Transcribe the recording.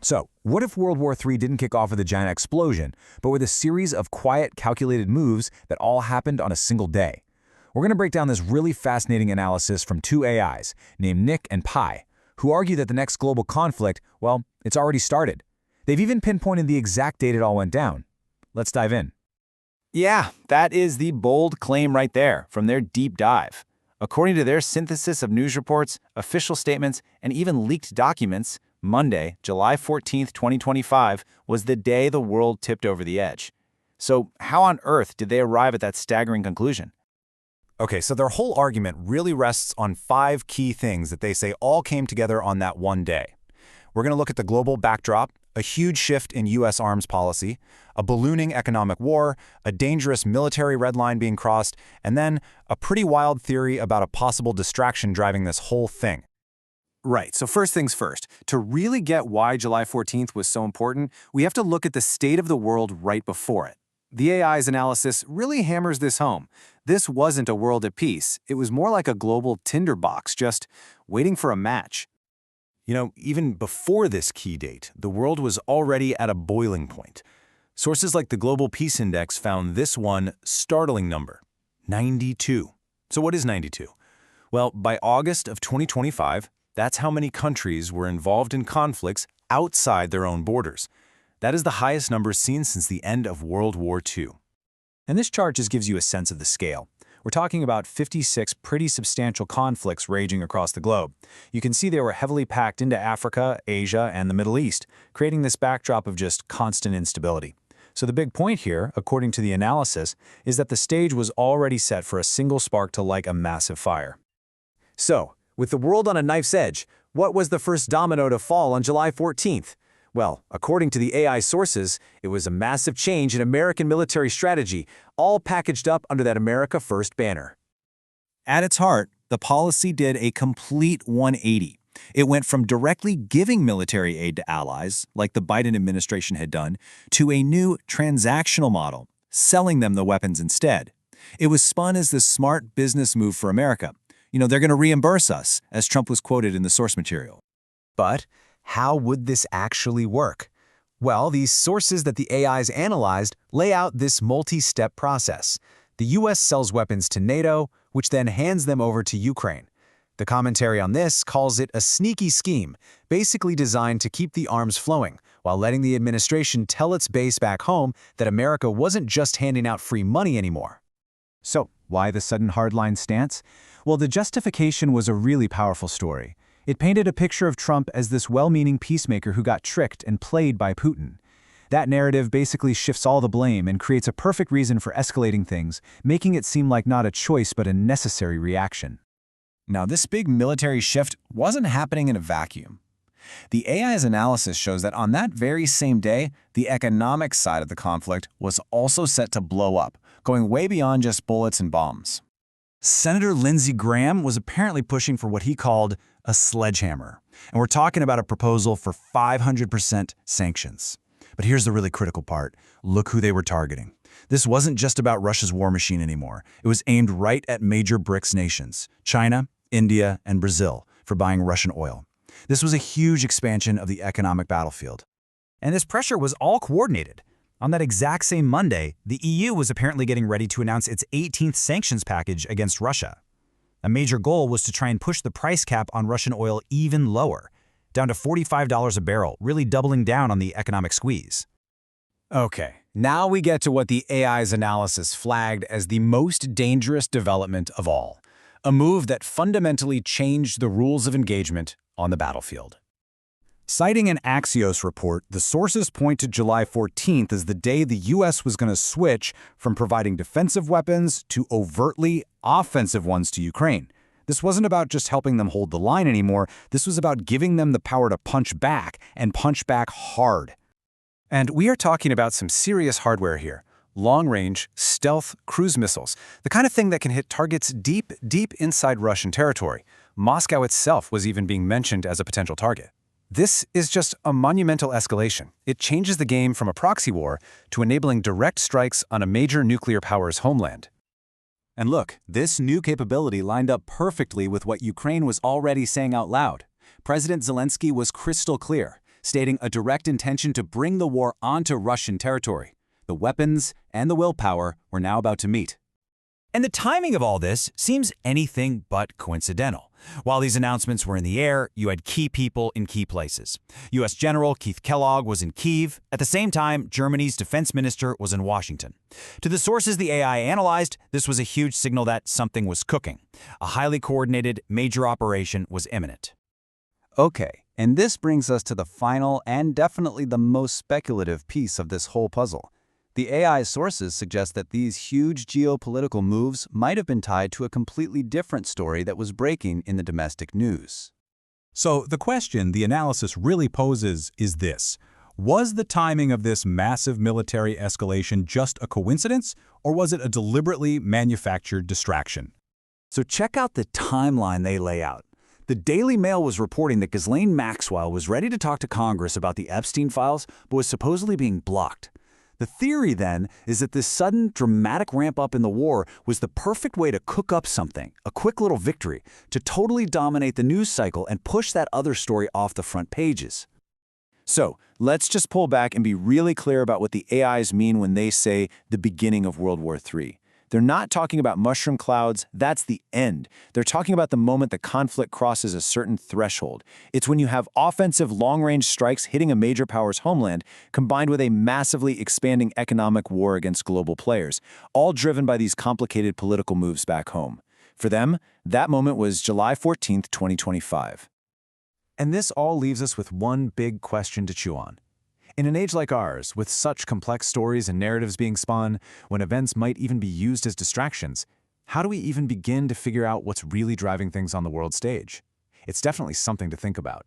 So, what if World War III didn't kick off with a giant explosion, but with a series of quiet, calculated moves that all happened on a single day? We're going to break down this really fascinating analysis from two AIs, named Nick and Pi, who argue that the next global conflict, well, it's already started. They've even pinpointed the exact date it all went down. Let's dive in. Yeah, that is the bold claim right there from their deep dive. According to their synthesis of news reports, official statements, and even leaked documents, Monday, July 14th, 2025, was the day the world tipped over the edge. So how on earth did they arrive at that staggering conclusion? Okay, so their whole argument really rests on 5 key things that they say all came together on that one day. We're going to look at the global backdrop, a huge shift in U.S. arms policy, a ballooning economic war, a dangerous military red line being crossed, and then a pretty wild theory about a possible distraction driving this whole thing. Right, so first things first, to really get why July 14th was so important, we have to look at the state of the world right before it. The AI's analysis really hammers this home. This wasn't a world at peace. It was more like a global tinderbox, just waiting for a match. You know, even before this key date, the world was already at a boiling point. Sources like the Global Peace Index found this one startling number, 92. So what is 92? Well, by August of 2025, that's how many countries were involved in conflicts outside their own borders. That is the highest number seen since the end of World War II. And this chart just gives you a sense of the scale. We're talking about 56 pretty substantial conflicts raging across the globe. You can see they were heavily packed into Africa, Asia, and the Middle East, creating this backdrop of just constant instability. So the big point here, according to the analysis, is that the stage was already set for a single spark to light a massive fire. So, with the world on a knife's edge, what was the first domino to fall on July 14th? Well, according to the AI sources, it was a massive change in American military strategy, all packaged up under that America First banner. At its heart, the policy did a complete 180. It went from directly giving military aid to allies, like the Biden administration had done, to a new transactional model, selling them the weapons instead. It was spun as this smart business move for America. You know, they're going to reimburse us, as Trump was quoted in the source material. But how would this actually work? Well, these sources that the AIs analyzed lay out this multi-step process. The U.S. sells weapons to NATO, which then hands them over to Ukraine. The commentary on this calls it a sneaky scheme, basically designed to keep the arms flowing, while letting the administration tell its base back home that America wasn't just handing out free money anymore. So, why the sudden hardline stance? Well, the justification was a really powerful story. It painted a picture of Trump as this well-meaning peacemaker who got tricked and played by Putin. That narrative basically shifts all the blame and creates a perfect reason for escalating things, making it seem like not a choice but a necessary reaction. Now, this big military shift wasn't happening in a vacuum. The AI's analysis shows that on that very same day, the economic side of the conflict was also set to blow up, going way beyond just bullets and bombs. Senator Lindsey Graham was apparently pushing for what he called a sledgehammer. And we're talking about a proposal for 500% sanctions. But here's the really critical part. Look who they were targeting. This wasn't just about Russia's war machine anymore. It was aimed right at major BRICS nations, China, India, and Brazil, for buying Russian oil. This was a huge expansion of the economic battlefield. And this pressure was all coordinated. On that exact same Monday, the EU was apparently getting ready to announce its 18th sanctions package against Russia. A major goal was to try and push the price cap on Russian oil even lower, down to $45 a barrel, really doubling down on the economic squeeze. Okay, now we get to what the AI's analysis flagged as the most dangerous development of all, a move that fundamentally changed the rules of engagement on the battlefield. Citing an Axios report, the sources point to July 14th as the day the U.S. was going to switch from providing defensive weapons to overtly offensive ones to Ukraine. This wasn't about just helping them hold the line anymore. This was about giving them the power to punch back, and punch back hard. And we are talking about some serious hardware here. Long-range, stealth cruise missiles, the kind of thing that can hit targets deep, deep inside Russian territory. Moscow itself was even being mentioned as a potential target. This is just a monumental escalation. It changes the game from a proxy war to enabling direct strikes on a major nuclear power's homeland. And look, this new capability lined up perfectly with what Ukraine was already saying out loud. President Zelensky was crystal clear. stating a direct intention to bring the war onto Russian territory. The weapons and the willpower were now about to meet. And the timing of all this seems anything but coincidental. While these announcements were in the air, you had key people in key places. U.S. General Keith Kellogg was in Kyiv. At the same time, Germany's defense minister was in Washington. To the sources the AI analyzed, this was a huge signal that something was cooking. A highly coordinated, major operation was imminent. Okay, and this brings us to the final and definitely the most speculative piece of this whole puzzle. The AI sources suggest that these huge geopolitical moves might have been tied to a completely different story that was breaking in the domestic news. So the question the analysis really poses is this. Was the timing of this massive military escalation just a coincidence, or was it a deliberately manufactured distraction? So check out the timeline they lay out. The Daily Mail was reporting that Ghislaine Maxwell was ready to talk to Congress about the Epstein files, but was supposedly being blocked. The theory, then, is that this sudden, dramatic ramp-up in the war was the perfect way to cook up something, a quick little victory, to totally dominate the news cycle and push that other story off the front pages. So, let's just pull back and be really clear about what the AIs mean when they say the beginning of World War III. They're not talking about mushroom clouds, that's the end. They're talking about the moment the conflict crosses a certain threshold. It's when you have offensive long-range strikes hitting a major power's homeland, combined with a massively expanding economic war against global players, all driven by these complicated political moves back home. For them, that moment was July 14, 2025. And this all leaves us with one big question to chew on. In an age like ours, with such complex stories and narratives being spun, when events might even be used as distractions, how do we even begin to figure out what's really driving things on the world stage? It's definitely something to think about.